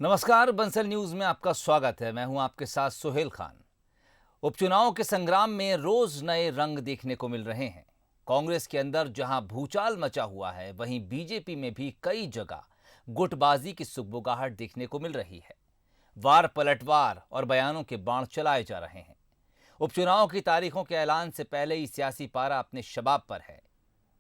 नमस्कार, बंसल न्यूज में आपका स्वागत है। मैं हूं आपके साथ सुहेल खान। उपचुनाव के संग्राम में रोज नए रंग देखने को मिल रहे हैं। कांग्रेस के अंदर जहां भूचाल मचा हुआ है, वहीं बीजेपी में भी कई जगह गुटबाजी की सुगबुगाहट देखने को मिल रही है। वार पलटवार और बयानों के बाण चलाए जा रहे हैं। उपचुनाव की तारीखों के ऐलान से पहले ही सियासी पारा अपने शबाब पर है।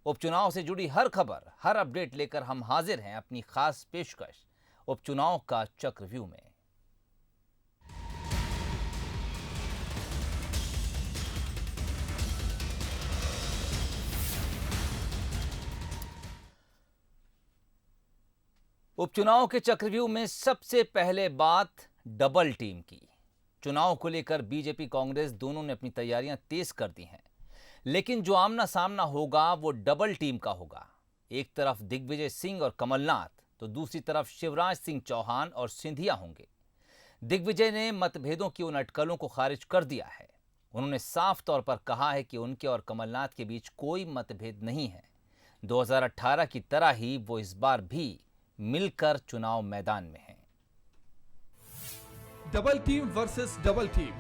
उपचुनाव से जुड़ी हर खबर, हर अपडेट लेकर हम हाजिर हैं अपनी खास पेशकश उपचुनाव का चक्रव्यूह में। उपचुनाव के चक्रव्यूह में सबसे पहले बात डबल टीम की। चुनाव को लेकर बीजेपी कांग्रेस दोनों ने अपनी तैयारियां तेज कर दी हैं, लेकिन जो आमना सामना होगा वो डबल टीम का होगा। एक तरफ दिग्विजय सिंह और कमलनाथ, तो दूसरी तरफ शिवराज सिंह चौहान और सिंधिया होंगे। दिग्विजय ने मतभेदों की उन अटकलों को खारिज कर दिया है। उन्होंने साफ तौर पर कहा है कि उनके और कमलनाथ के बीच कोई मतभेद नहीं है। 2018 की तरह ही वो इस बार भी मिलकर चुनाव मैदान में हैं। Double team versus double team,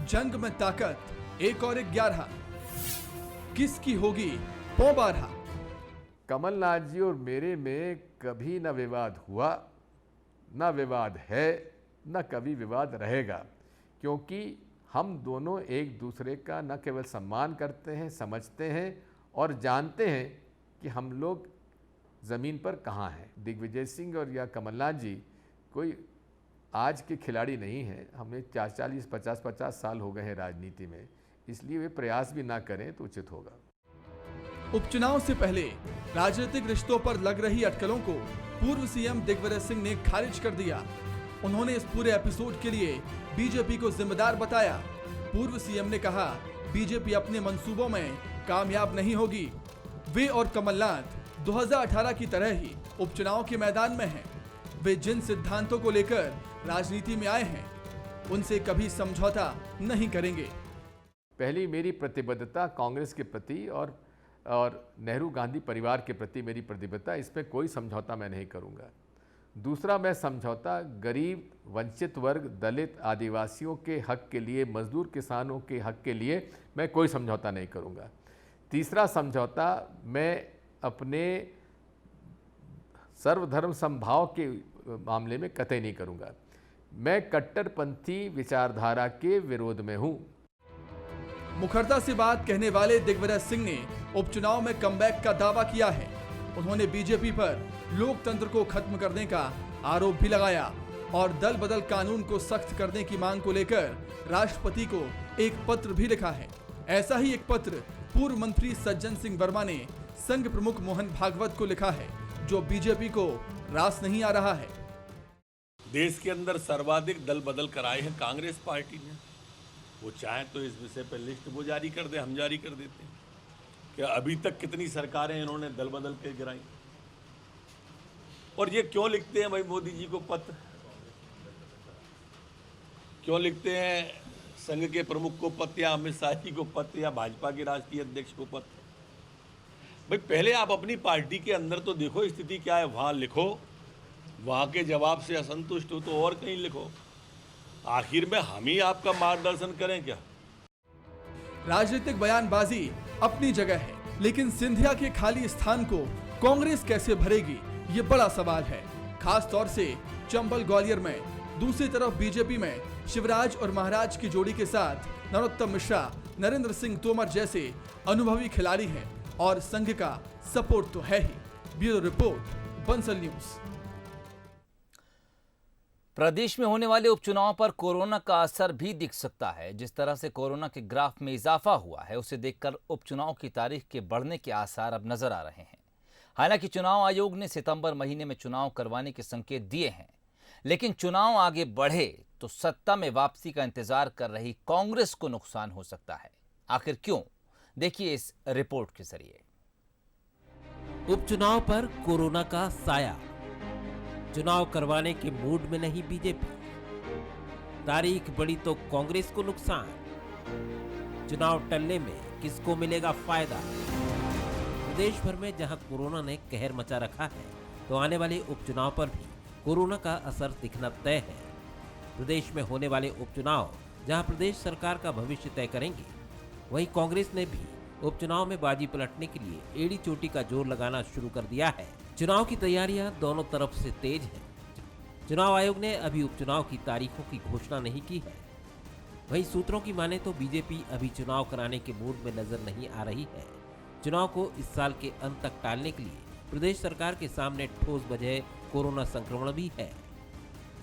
जंग में ताकत 1 और 11, किसकी होगी पौ बारह। कमलनाथ जी और मेरे में कभी न विवाद हुआ, न विवाद है, न कभी विवाद रहेगा, क्योंकि हम दोनों एक दूसरे का न केवल सम्मान करते हैं, समझते हैं और जानते हैं कि हम लोग ज़मीन पर कहाँ हैं। दिग्विजय सिंह और या कमलनाथ जी कोई आज के खिलाड़ी नहीं हैं। हमें 40-50 साल हो गए हैं राजनीति में, इसलिए वे प्रयास भी ना करें तो उचित होगा। उपचुनाव से पहले राजनीतिक रिश्तों पर लग रही अटकलों को पूर्व सीएम दिग्विजय सिंह ने खारिज कर दिया। उन्होंने इस पूरे एपिसोड के लिए बीजेपी को जिम्मेदार बताया। पूर्व सीएम ने कहा, बीजेपी अपने मंसूबों में कामयाब नहीं होगी। वे और कमलनाथ 2018 की तरह ही उपचुनाव के मैदान में हैं। वे जिन सिद्धांतों को लेकर राजनीति में आए हैं, उनसे कभी समझौता नहीं करेंगे। पहली मेरी प्रतिबद्धता कांग्रेस के प्रति और नेहरू गांधी परिवार के प्रति मेरी प्रतिबद्धता, इसमें कोई समझौता मैं नहीं करूंगा। दूसरा, मैं समझौता गरीब, वंचित वर्ग, दलित, आदिवासियों के हक के लिए, मजदूर किसानों के हक के लिए मैं कोई समझौता नहीं करूंगा। तीसरा समझौता, मैं अपने सर्वधर्म समभाव के मामले में कतई नहीं करूंगा। मैं कट्टरपंथी विचारधारा के विरोध में हूं। मुखरता से बात कहने वाले दिग्विजय सिंह ने उपचुनाव में कमबैक का दावा किया है। उन्होंने बीजेपी पर लोकतंत्र को खत्म करने का आरोप भी लगाया और दल बदल कानून को सख्त करने की मांग को लेकर राष्ट्रपति को एक पत्र भी लिखा है। ऐसा ही एक पत्र पूर्व मंत्री सज्जन सिंह वर्मा ने संघ प्रमुख मोहन भागवत को लिखा है, जो बीजेपी को रास नहीं आ रहा है। देश के अंदर सर्वाधिक दल बदल कराए हैं कांग्रेस पार्टी ने। वो चाहे तो इस विषय पर लिस्ट वो जारी कर दे, हम जारी कर देते हैं कि अभी तक कितनी सरकारें इन्होंने दल बदल के गिराई। और ये क्यों लिखते हैं भाई मोदी जी को पत्र, क्यों लिखते हैं संघ के प्रमुख को पत्र या अमित शाह जी को पत्र या भाजपा के राष्ट्रीय अध्यक्ष को पत्र? भाई पहले आप अपनी पार्टी के अंदर तो देखो स्थिति क्या है, वहां लिखो। वहां के जवाब से असंतुष्ट हो तो और कहीं लिखो। आखिर में हम ही आपका मार्गदर्शन करें क्या? राजनीतिक बयानबाजी अपनी जगह है, लेकिन सिंधिया के खाली स्थान को कांग्रेस कैसे भरेगी, ये बड़ा सवाल है। खास तौर से चंबल ग्वालियर में। दूसरी तरफ बीजेपी में शिवराज और महाराज की जोड़ी के साथ नरोत्तम मिश्रा, नरेंद्र सिंह तोमर जैसे अनुभवी खिलाड़ी हैं और संघ का सपोर्ट तो है ही। Bureau report, Bansal news. प्रदेश में होने वाले उपचुनाव पर कोरोना का असर भी दिख सकता है। जिस तरह से कोरोना के ग्राफ में इजाफा हुआ है, उसे देखकर उपचुनाव की तारीख के बढ़ने के आसार अब नजर आ रहे हैं। हालांकि चुनाव आयोग ने सितंबर महीने में चुनाव करवाने के संकेत दिए हैं, लेकिन चुनाव आगे बढ़े तो सत्ता में वापसी का इंतजार कर रही कांग्रेस को नुकसान हो सकता है। आखिर क्यों? देखिए इस रिपोर्ट के जरिए। उपचुनाव पर कोरोना का साया, चुनाव करवाने के मूड में नहीं बीजेपी, तारीख बढ़ी तो कांग्रेस को नुकसान, चुनाव टलने में किसको मिलेगा फायदा। प्रदेश भर में जहां कोरोना ने कहर मचा रखा है, तो आने वाले उपचुनाव पर भी कोरोना का असर दिखना तय है। प्रदेश में होने वाले उपचुनाव जहां प्रदेश सरकार का भविष्य तय करेंगे, वहीं कांग्रेस ने भी उपचुनाव में बाजी पलटने के लिए एड़ी चोटी का जोर लगाना शुरू कर दिया है। चुनाव की तैयारियां दोनों तरफ से तेज हैं। चुनाव आयोग ने अभी उपचुनाव की तारीखों की घोषणा नहीं की है। वहीं सूत्रों की माने तो बीजेपी अभी चुनाव कराने के मूड में नजर नहीं आ रही है। चुनाव को इस साल के अंत तक टालने के लिए प्रदेश सरकार के सामने ठोस वजह कोरोना संक्रमण भी है।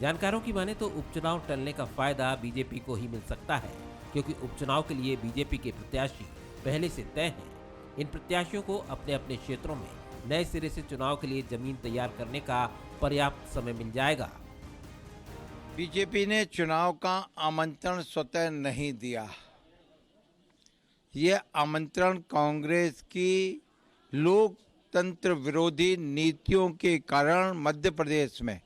जानकारों की माने तो उपचुनाव टलने का फायदा बीजेपी को ही मिल सकता है, क्योंकि उपचुनाव के लिए बीजेपी के प्रत्याशी पहले से तय हैं। इन प्रत्याशियों को अपने अपने क्षेत्रों में नए सिरे से चुनाव के लिए जमीन तैयार करने का पर्याप्त समय मिल जाएगा। बीजेपी ने चुनाव का आमंत्रण स्वतः नहीं दिया। ये आमंत्रण कांग्रेस की लोकतंत्र विरोधी नीतियों के कारण मध्य प्रदेश में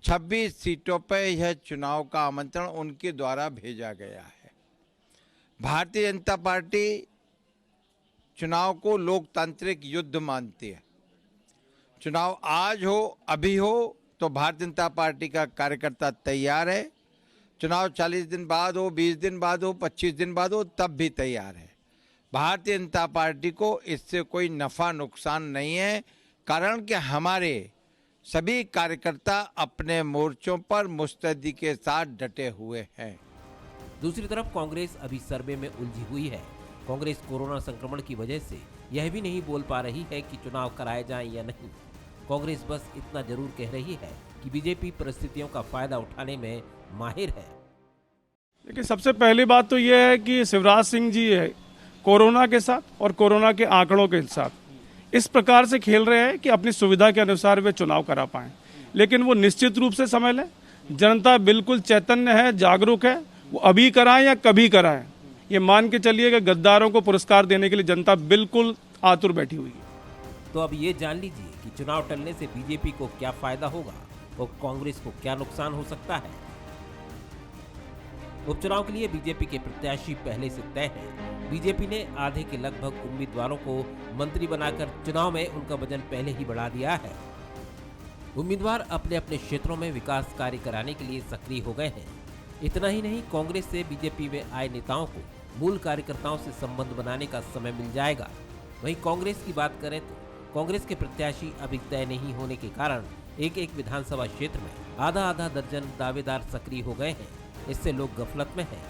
26 सीटों पर यह चुनाव का आमंत्रण उनके द्वारा भेजा गया है। भारतीय जनता पार्टी चुनाव को लोकतांत्रिक युद्ध मानती है। चुनाव आज हो, अभी हो, तो भारतीय जनता पार्टी का कार्यकर्ता तैयार है। चुनाव 40 दिन बाद हो, 20 दिन बाद हो, 25 दिन बाद हो, तब भी तैयार है। भारतीय जनता पार्टी को इससे कोई नफा नुकसान नहीं है, कारण कि हमारे सभी कार्यकर्ता अपने मोर्चों पर मुस्तैदी के साथ डटे हुए हैं। दूसरी तरफ कांग्रेस अभी सर्वे में उलझी हुई है। कांग्रेस कोरोना संक्रमण की वजह से यह भी नहीं बोल पा रही है कि चुनाव कराए जाएं या नहीं। कांग्रेस बस इतना जरूर कह रही है कि बीजेपी परिस्थितियों का फायदा उठाने में माहिर है। देखिए, सबसे पहली बात तो यह है कि शिवराज सिंह जी है कोरोना के साथ और कोरोना के आंकड़ों के साथ इस प्रकार से खेल रहे हैं कि अपनी सुविधा के अनुसार वे चुनाव करा पाएं, लेकिन वो निश्चित रूप से समय लें। जनता बिल्कुल चैतन्य है, जागरूक है। वो अभी कराएं या कभी कराएं, ये मान के चलिए कि गद्दारों को पुरस्कार देने के लिए जनता बिल्कुल आतुर बैठी हुई है। तो अब ये जान लीजिए कि चुनाव टलने से बीजेपी को क्या फायदा होगा और कांग्रेस को क्या नुकसान हो सकता है। उपचुनाव के लिए बीजेपी के प्रत्याशी पहले से तय हैं। बीजेपी ने आधे के लगभग उम्मीदवारों को मंत्री बनाकर चुनाव में उनका वजन पहले ही बढ़ा दिया है। उम्मीदवार अपने अपने क्षेत्रों में विकास कार्य कराने के लिए सक्रिय हो गए हैं। इतना ही नहीं, कांग्रेस से बीजेपी में आए नेताओं को मूल कार्यकर्ताओं से संबंध बनाने का समय मिल जाएगा। वहीं कांग्रेस की बात करें तो कांग्रेस के प्रत्याशी अभी तय नहीं होने के कारण एक एक विधानसभा क्षेत्र में आधा आधा दर्जन दावेदार सक्रिय हो गए हैं। इससे लोग गफलत में हैं।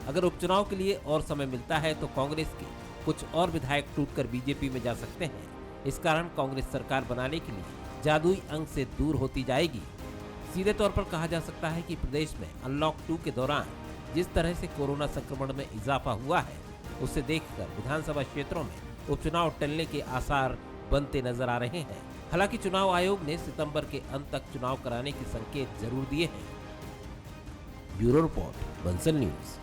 अगर उपचुनाव के लिए और समय मिलता है तो कांग्रेस के कुछ और विधायक टूटकर बीजेपी में जा सकते हैं। इस कारण कांग्रेस सरकार बनाने के लिए जादुई अंक से दूर होती जाएगी। सीधे तौर पर कहा जा सकता है कि प्रदेश में अनलॉक 2 के दौरान जिस तरह से कोरोना संक्रमण में इजाफा हुआ है, उसे देखकर विधानसभा क्षेत्रों में उपचुनाव टलने के आसार बनते नजर आ रहे हैं। हालांकि चुनाव आयोग ने सितंबर के अंत तक चुनाव कराने के संकेत जरूर दिए हैं। Bureau report, Bansal news.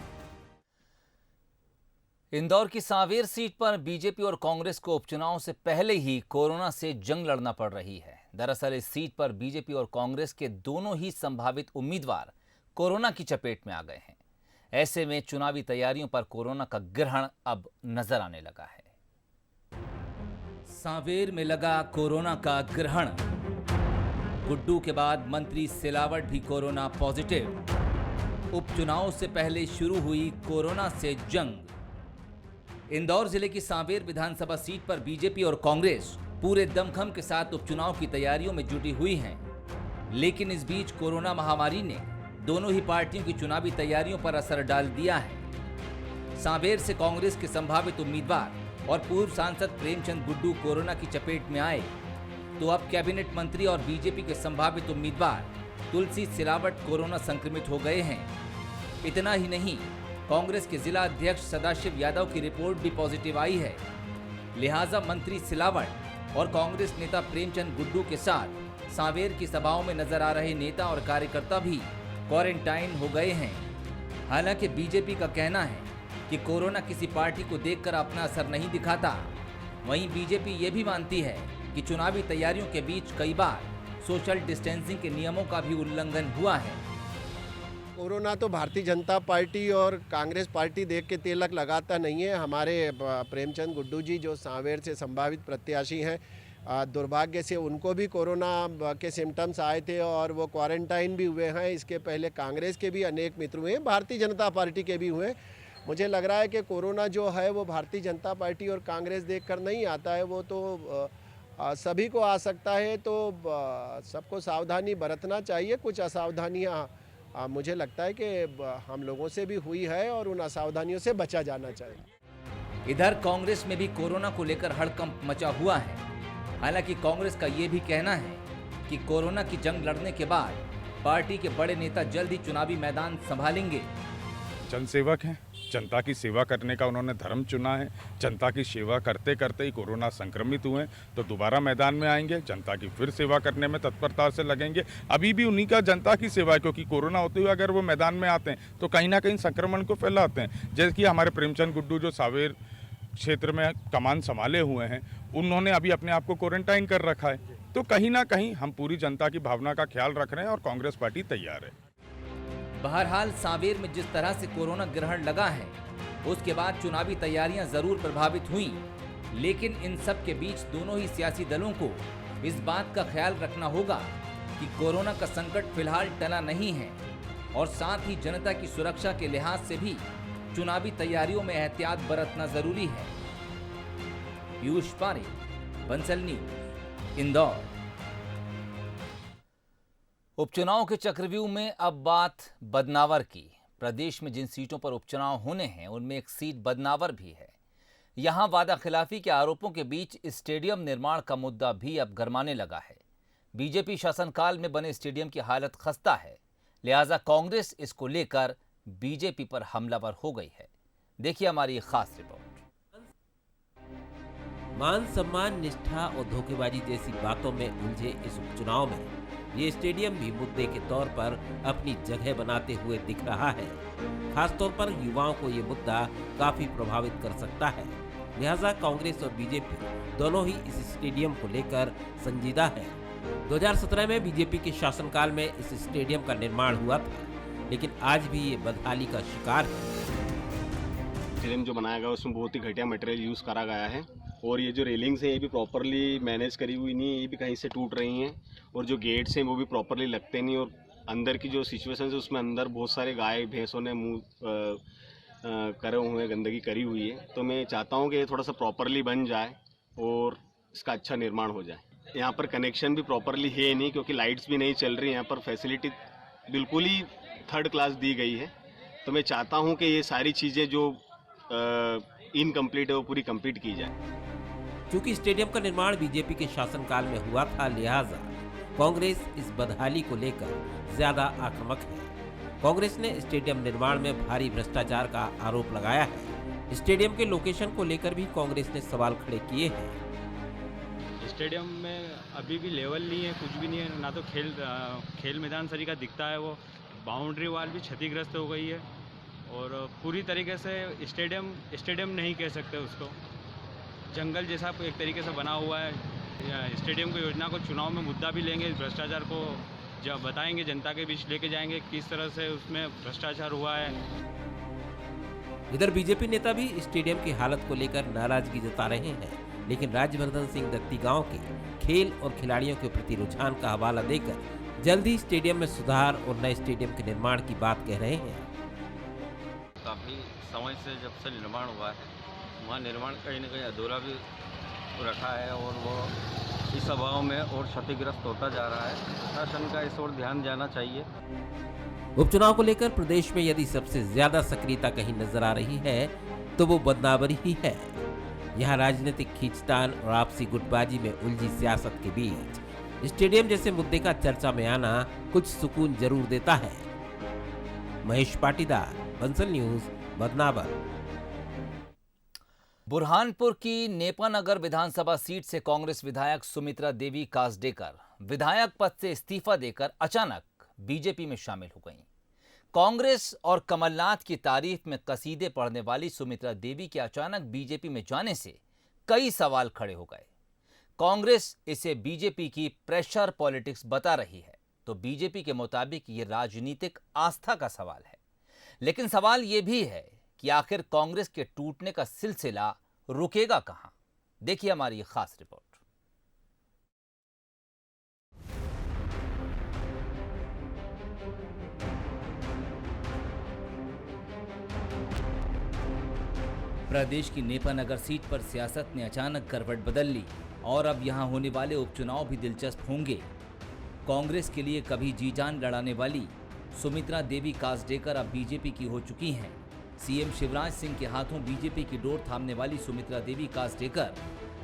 Indore की सांवेर सीट पर बीजेपी और कांग्रेस को उपचुनाव से पहले ही कोरोना से जंग लड़ना पड़ रही है। दरअसल इस सीट पर बीजेपी और कांग्रेस के दोनों ही संभावित उम्मीदवार कोरोना की चपेट में आ गए हैं। ऐसे में चुनावी तैयारियों पर कोरोना का ग्रहण अब नजर आने लगा है। सांवेर में लगा कोरोना का ग्रहण। गुड्डू के बाद मंत्री सिलावट भी कोरोना पॉजिटिव। उपचुनाव से पहले शुरू हुई कोरोना से जंग। इंदौर जिले की सांवेर विधानसभा सीट पर बीजेपी और कांग्रेस पूरे दमखम के साथ उपचुनाव की तैयारियों में जुटी हुई हैं। लेकिन इस बीच कोरोना महामारी ने दोनों ही पार्टियों की चुनावी तैयारियों पर असर डाल दिया है। सांवेर से कांग्रेस के संभावित उम्मीदवार और पूर्व सांसद प्रेमचंद गुड्डू कोरोना की चपेट में आए, तो अब कैबिनेट मंत्री और बीजेपी के संभावित उम्मीदवार तुलसी सिलावट कोरोना संक्रमित हो गए हैं। इतना ही नहीं, कांग्रेस के जिला अध्यक्ष सदाशिव यादव की रिपोर्ट भी पॉजिटिव आई है। लिहाजा मंत्री सिलावट और कांग्रेस नेता प्रेमचंद गुड्डू के साथ सांवेर की सभाओं में नजर आ रहे नेता और कार्यकर्ता भी क्वारंटाइन हो गए हैं। हालांकि बीजेपी का कहना है कि कोरोना किसी पार्टी को देखकर अपना असर नहीं दिखाता। वहीं बीजेपी ये भी मानती है कि चुनावी तैयारियों के बीच कई बार सोशल डिस्टेंसिंग के नियमों का भी उल्लंघन हुआ है। कोरोना तो भारतीय जनता पार्टी और कांग्रेस पार्टी देख के तिलक लगाता नहीं है। हमारे प्रेमचंद गुड्डू जी जो सांवेर से संभावित प्रत्याशी हैं, दुर्भाग्य से उनको भी कोरोना के सिम्टम्स आए थे और वो क्वारंटाइन भी हुए हैं। इसके पहले कांग्रेस के भी अनेक मित्र हुए, भारतीय जनता पार्टी के भी हुए। मुझे लग रहा है कि कोरोना जो है वो भारतीय जनता पार्टी और कांग्रेस देखकर नहीं आता है, वो तो सभी को आ सकता है। तो सबको सावधानी बरतना चाहिए। कुछ असावधानियाँ मुझे लगता है कि हम लोगों से भी हुई है और उन असावधानियों से बचा जाना चाहिए। इधर कांग्रेस में भी कोरोना को लेकर हड़कंप मचा हुआ है। हालांकि कांग्रेस का ये भी कहना है कि कोरोना की जंग लड़ने के बाद पार्टी के बड़े नेता जल्द ही चुनावी मैदान संभालेंगे। जनसेवक हैं, जनता की सेवा करने का उन्होंने धर्म चुना है। जनता की सेवा करते करते ही कोरोना संक्रमित हुए तो दोबारा मैदान में आएंगे, जनता की फिर सेवा करने में तत्परता से लगेंगे। अभी भी उन्हीं का जनता की सेवा है, क्योंकि कोरोना होते हुए अगर वो मैदान में आते हैं तो कहीं ना कहीं संक्रमण को फैलाते हैं। जैसे कि हमारे प्रेमचंद गुड्डू जो सावेर क्षेत्र में कमान संभाले हुए हैं, उन्होंने अभी अपने आप को क्वारंटाइन कर रखा है। तो कहीं ना कहीं हम पूरी जनता की भावना का ख्याल रख रहे हैं और कांग्रेस पार्टी तैयार है। बहरहाल सांवेर में जिस तरह से कोरोना ग्रहण लगा है, उसके बाद चुनावी तैयारियां जरूर प्रभावित हुई, लेकिन इन सब के बीच दोनों ही सियासी दलों को इस बात का ख्याल रखना होगा कि कोरोना का संकट फिलहाल टला नहीं है और साथ ही जनता की सुरक्षा के लिहाज से भी चुनावी तैयारियों में एहतियात बरतना जरूरी है। पीयूष पारे, बंसल न्यूज, इंदौर। उपचुनाव के चक्रव्यूह में अब बात बदनावर की। प्रदेश में जिन सीटों पर उपचुनाव होने हैं उनमें एक सीट बदनावर भी है। यहां वादा खिलाफी के आरोपों के बीच स्टेडियम निर्माण का मुद्दा भी अब गरमाने लगा है। बीजेपी शासनकाल में बने स्टेडियम की हालत खस्ता है, लिहाजा कांग्रेस इसको लेकर बीजेपी पर हमलावर हो गई है। देखिए हमारी ये खास रिपोर्ट। मान सम्मान, निष्ठा और धोखेबाजी जैसी बातों में उलझे इस उपचुनाव में ये स्टेडियम भी मुद्दे के तौर पर अपनी जगह बनाते हुए दिख रहा है। खासतौर पर युवाओं को ये मुद्दा काफी प्रभावित कर सकता है, लिहाजा कांग्रेस और बीजेपी दोनों ही इस स्टेडियम को लेकर संजीदा है। 2017 में बीजेपी के शासनकाल में इस स्टेडियम का निर्माण हुआ था, लेकिन आज भी ये बदहाली का शिकार है। स्टेडियम जो बनाया गया उसमें बहुत ही घटिया मटेरियल यूज़ करा गया है और ये जो रेलिंग्स हैं ये भी प्रॉपरली मैनेज करी हुई नहीं है, ये भी कहीं से टूट रही हैं और जो गेट्स हैं वो भी प्रॉपरली लगते नहीं और अंदर की जो सिचुएशन है उसमें अंदर बहुत सारे गाय भैंसों ने मुँह करे हुए गंदगी करी हुई है। तो मैं चाहता हूँ कि ये थोड़ा सा प्रॉपरली बन जाए और इसका अच्छा निर्माण हो जाए। यहाँ पर कनेक्शन भी प्रॉपरली है नहीं, क्योंकि लाइट्स भी नहीं चल रही। यहाँ पर फैसिलिटी बिल्कुल ही थर्ड क्लास दी गई है। तो मैं चाहता हूँ कि ये सारी चीज़ें जो इनकम्प्लीट है वो पूरी कंप्लीट की जाए। चूंकि स्टेडियम का निर्माण बीजेपी के शासनकाल में हुआ था, लिहाजा कांग्रेस इस बदहाली को लेकर ज्यादा आक्रामक है। कांग्रेस ने स्टेडियम निर्माण में भारी भ्रष्टाचार का आरोप लगाया है। स्टेडियम के लोकेशन को लेकर भी कांग्रेस ने सवाल खड़े किए हैं। स्टेडियम में अभी भी लेवल नहीं है, कुछ भी नहीं है, ना तो खेल मैदान सरीका दिखता है। वो बाउंड्री वाल भी क्षतिग्रस्त हो गई है और पूरी तरीके से स्टेडियम नहीं कह सकते उसको, जंगल जैसा एक तरीके से बना हुआ है। स्टेडियम की योजना को चुनाव में मुद्दा भी लेंगे, भ्रष्टाचार को जब बताएंगे, जनता के बीच लेके जाएंगे किस तरह से उसमें भ्रष्टाचार हुआ है। इधर बीजेपी नेता भी स्टेडियम की हालत को लेकर नाराजगी जता रहे हैं, लेकिन राज्यवर्धन सिंह दत्ती गांव के खेल और खिलाड़ियों के प्रति रुझान का हवाला देकर जल्द ही स्टेडियम में सुधार और नए स्टेडियम के निर्माण की बात कह रहे हैं। काफ़ी समय से जब से निर्माण हुआ है वहाँ निर्माण कहीं न कहीं अधूरा भी रखा है और वो इस अभाव में और क्षतिग्रस्त होता जा रहा है। प्रशासन का इस ओर ध्यान जाना चाहिए। उपचुनाव को लेकर प्रदेश में यदि सबसे ज्यादा सक्रियता कहीं नजर आ रही है तो वो बदनावरी ही है। यहाँ राजनीतिक खींचतान और आपसी गुटबाजी में उलझी सियासत के बीच स्टेडियम जैसे मुद्दे का चर्चा में आना कुछ सुकून जरूर देता है। महेश पाटीदार, बंसल न्यूज, बदनावर। बुरहानपुर की नेपानगर विधानसभा सीट से कांग्रेस विधायक सुमित्रा देवी कासडेकर विधायक पद से इस्तीफा देकर अचानक बीजेपी में शामिल हो गईं। कांग्रेस और कमलनाथ की तारीफ में कसीदे पढ़ने वाली सुमित्रा देवी के अचानक बीजेपी में जाने से कई सवाल खड़े हो गए। कांग्रेस इसे बीजेपी की प्रेशर पॉलिटिक्स बता रही है, तो बीजेपी के मुताबिक ये राजनीतिक आस्था का सवाल है। लेकिन सवाल ये भी है कि आखिर कांग्रेस के टूटने का सिलसिला रुकेगा कहां? देखिए हमारी ये खास रिपोर्ट। प्रदेश की नेपानगर सीट पर सियासत ने अचानक करवट बदल ली और अब यहां होने वाले उपचुनाव भी दिलचस्प होंगे। कांग्रेस के लिए कभी जी जान लड़ाने वाली सुमित्रा देवी कासडेकर अब बीजेपी की हो चुकी हैं। सीएम शिवराज सिंह के हाथों बीजेपी की डोर थामने वाली सुमित्रा देवी कासडेकर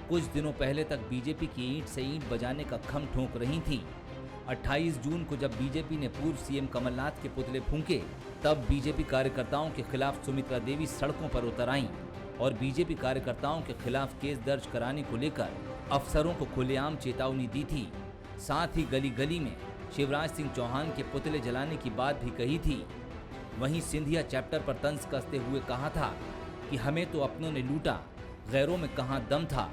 कुछ दिनों पहले तक बीजेपी की ईंट से ईंट बजाने का खम ठोंक रही थीं। 28 जून को जब बीजेपी ने पूर्व सीएम कमलनाथ के पुतले फूंके, तब बीजेपी कार्यकर्ताओं के खिलाफ सुमित्रा देवी सड़कों पर उतर आईं और बीजेपी कार्यकर्ताओं के खिलाफ केस दर्ज कराने को लेकर अफसरों को खुलेआम चेतावनी दी थी। साथ ही गली गली में शिवराज सिंह चौहान के पुतले जलाने की बात भी कही थी। वहीं सिंधिया चैप्टर पर तंज कसते हुए कहा था कि हमें तो अपनों ने लूटा, गैरों में कहां दम था।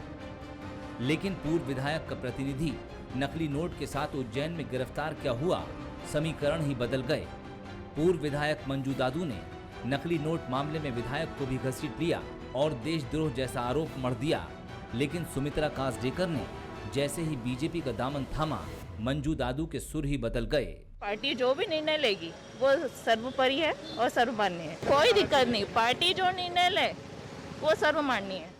लेकिन पूर्व विधायक का प्रतिनिधि नकली नोट के साथ उज्जैन में गिरफ्तार क्या हुआ, समीकरण ही बदल गए। पूर्व विधायक मंजू दादू ने नकली नोट मामले में विधायक को भी घसीट लिया और देशद्रोह जैसा आरोप मढ़ दिया। लेकिन सुमित्रा कासडेकर ने जैसे ही बीजेपी का दामन थामा, मंजू दादू के सुर ही बदल गए। पार्टी जो भी निर्णय लेगी वो सर्वोपरि है और सर्वमान्य है, कोई दिक्कत नहीं। पार्टी जो निर्णय ले वो सर्वमान्य है।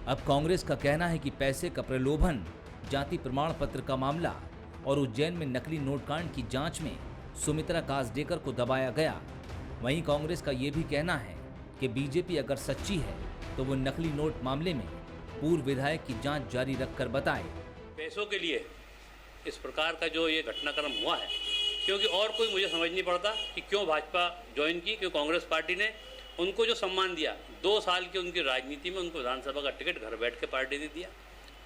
अब कांग्रेस का कहना है कि पैसे का प्रलोभन, जाति प्रमाण पत्र का मामला और उज्जैन में नकली नोट कांड की जांच में सुमित्रा कासडेकर को दबाया गया। वहीं कांग्रेस का ये भी कहना है कि बीजेपी अगर सच्ची है तो वो नकली नोट मामले में पूर्व विधायक की जांच जारी रखकर बताए। पैसों के लिए इस प्रकार का जो ये घटनाक्रम हुआ है, क्योंकि और कोई मुझे समझ नहीं पड़ता कि क्यों भाजपा ज्वाइन की, क्यों कांग्रेस पार्टी ने उनको जो सम्मान दिया 2 साल की उनकी राजनीति में, उनको विधानसभा का टिकट घर बैठ के पार्टी ने दिया।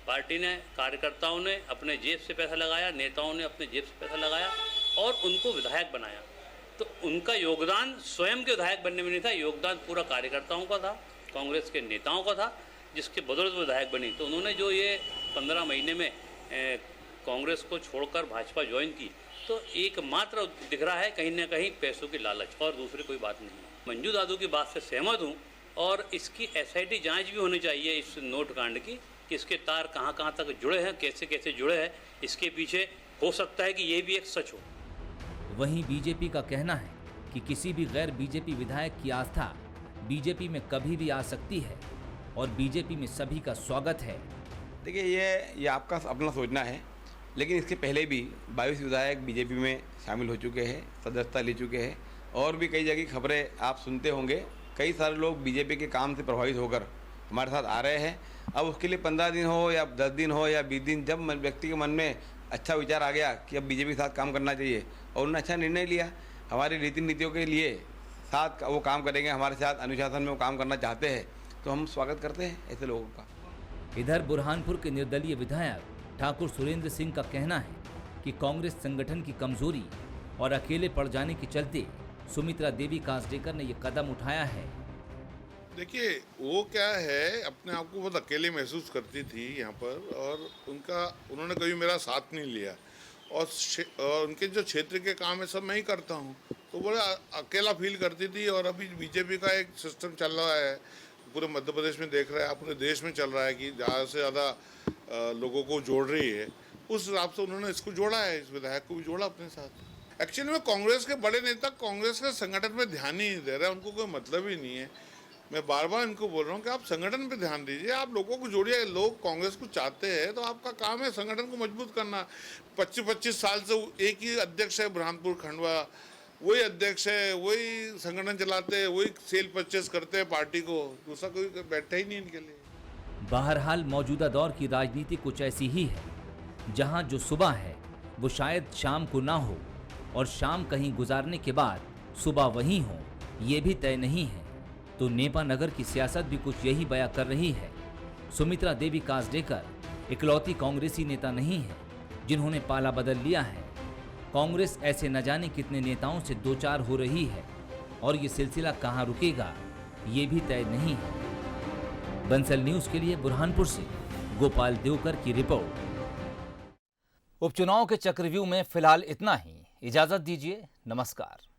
पार्टी ने, कार्यकर्ताओं ने अपने जेब से पैसा लगाया, नेताओं ने अपने जेब से पैसा लगाया और उनको विधायक बनाया। तो उनका योगदान स्वयं के विधायक बनने में नहीं था, योगदान पूरा कार्यकर्ताओं का था, कांग्रेस के नेताओं का था, जिसके बदौलत विधायक बनी। तो उन्होंने जो ये 15 महीने में कांग्रेस को छोड़कर भाजपा ज्वाइन की, तो एकमात्र दिख रहा है कहीं ना कहीं पैसों की लालच, और दूसरी कोई बात नहीं है। मंजू दादू की बात से सहमत हूँ और इसकी SIT जांच भी होनी चाहिए इस नोट कांड की, कि इसके तार कहाँ कहाँ तक जुड़े हैं, कैसे कैसे जुड़े हैं, इसके पीछे हो सकता है कि ये भी एक सच हो। वहीं बीजेपी का कहना है कि किसी भी गैर बीजेपी विधायक की आस्था बीजेपी में कभी भी आ सकती है और बीजेपी में सभी का स्वागत है। देखिए, ये आपका अपना सोचना है, लेकिन इसके पहले भी 22 विधायक बीजेपी में शामिल हो चुके हैं, सदस्यता ले चुके हैं और भी कई जगह खबरें आप सुनते होंगे। कई सारे लोग बीजेपी के काम से प्रभावित होकर हमारे साथ आ रहे हैं। अब उसके लिए 15 दिन हो या 10 दिन हो या 20 दिन, जब व्यक्ति के मन में अच्छा विचार आ गया कि अब बीजेपी के साथ काम करना चाहिए और उन्होंने अच्छा निर्णय लिया, हमारी रीति नीतियों के लिए साथ वो काम करेंगे, हमारे साथ अनुशासन में वो काम करना चाहते हैं, तो हम स्वागत करते हैं ऐसे लोगों का। इधर बुरहानपुर के निर्दलीय विधायक ठाकुर सुरेंद्र सिंह का कहना है कि कांग्रेस संगठन की कमजोरी और अकेले पड़ जाने के चलते सुमित्रा देवी कासडेकर ने ये कदम उठाया है। देखिए, वो क्या है, अपने आप को बहुत अकेले महसूस करती थी यहाँ पर, और उन्होंने कभी मेरा साथ नहीं लिया और उनके जो क्षेत्र के काम है सब मैं ही करता हूँ, तो बड़ा अकेला फील करती थी। और अभी बीजेपी का एक सिस्टम चल रहा है, पूरे मध्य प्रदेश में देख रहे हैं, पूरे देश में चल रहा है कि ज़्यादा से ज़्यादा लोगों को जोड़ रही है। उस हिसाब से उन्होंने इसको जोड़ा है, इस विधायक को भी जोड़ा अपने साथ। एक्चुअली में कांग्रेस के बड़े नेता कांग्रेस के संगठन में ध्यान ही नहीं दे रहे हैं, उनको कोई मतलब ही नहीं है। मैं बार बार इनको बोल रहा हूँ कि आप संगठन पे ध्यान दीजिए, आप लोगों को जोड़िए। लोग कांग्रेस को चाहते हैं तो आपका काम है संगठन को मजबूत करना। 25-25 साल से एक ही अध्यक्ष है बुरहानपुर खंडवा, वही अध्यक्ष है, वही संगठन चलाते हैं, वही सेल परचेस करते हैं पार्टी को, दूसरा कोई बैठा ही नहीं इनके लिए। बहरहाल मौजूदा दौर की राजनीति कुछ ऐसी ही है, जहां जो सुबह है वो शायद शाम को ना हो और शाम कहीं गुजारने के बाद सुबह वहीं हो, ये भी तय नहीं है। तो नेपानगर की सियासत भी कुछ यही बयां कर रही है। सुमित्रा देवी कासडेकर इकलौती कांग्रेसी नेता नहीं है जिन्होंने पाला बदल लिया है। कांग्रेस ऐसे न जाने कितने नेताओं से दो चार हो रही है और ये सिलसिला कहां रुकेगा ये भी तय नहीं है। बंसल न्यूज के लिए बुरहानपुर से गोपाल देवकर की रिपोर्ट। उपचुनाव के चक्रव्यूह में फिलहाल इतना ही। इजाजत दीजिए, नमस्कार।